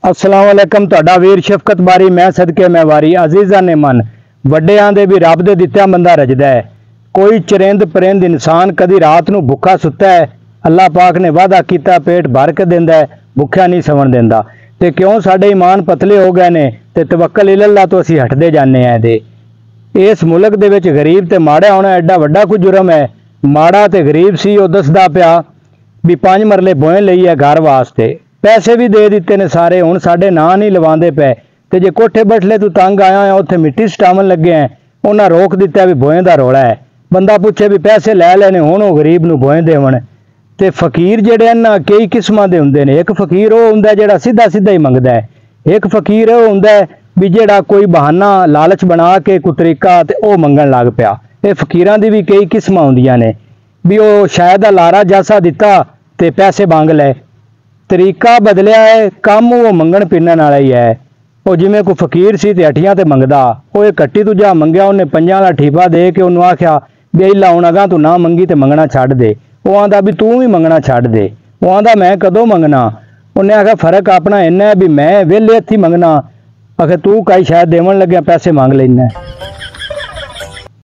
अस्सलाम वालेकुम। तुहाडा वीर शफकत बारी मैं सदके मैं वारी अजीज़ा ने मन वड्डियां दे भी रब दे दित्तिया बंदा रजदा है। कोई चरिंद परिंद इंसान कदी रात नूं भुखा सुत्ता है। अल्लाह पाक ने वादा कीता पेट भर के दिंदा है, भुखिया नहीं सवण दिंदा। ते क्यों साडे ईमान पतले हो गए ने ते तवक्कल इल्लाह तो असीं हटदे जाने आ। दे इस मुल्क दे विच गरीब ते माड़ा होना एडा वड्डा कोई जुर्म है। माड़ा ते गरीब सी वो दसदा पिया भी 5 मरले बोए लई है घर वास्ते, पैसे भी दे दिते ने सारे, हुण साडे नां नहीं लवांदे पे। ते जे कोठे बठले तू तंग आया है उत्थे मिट्टी सटावन लगे हैं, उन्हां रोक दिता भी बोए दा रौला है। बंदा पूछे भी पैसे लै लेने हुण वो गरीब नूं बोए देवण। ते फकीर जिहड़े ना कई किस्मां दे हुंदे ने। एक फकीर वो हुंदा जिहड़ा सीधा सीधा ही मंगदा है, एक फकीर वो हुंदा है भी जिहड़ा कोई बहाना लालच बना के कोई तरीका ते वो मंगण लग पिया। ये फकीरां दी भी कई किस्मां हुंदियां ने भी वो शायद लारा जासा दिता ते पैसे मंग ले, तरीका बदलिया है, काम वो मंगण पिन्नण वाला ही है। वो जिवें कोई फकीर सी ते हट्टियां ते मंगदा, वो एक कट्टी तू जा मंगया, उन्हें 5 वाला ठीपा दे के उन्होंने आख्या भी इला हुण अगां तू ना मंगी ते मंगना छड्ड दे। वो आंदा भी तू भी मंगना छड्ड दे। वो आंदा मैं कदों मंगना। उन्हें आख्या फर्क अपना इन्ना है भी मैं वेले हत्थी मंगना, आखे तू कई शायद देवन लग्या पैसे मंग लैना।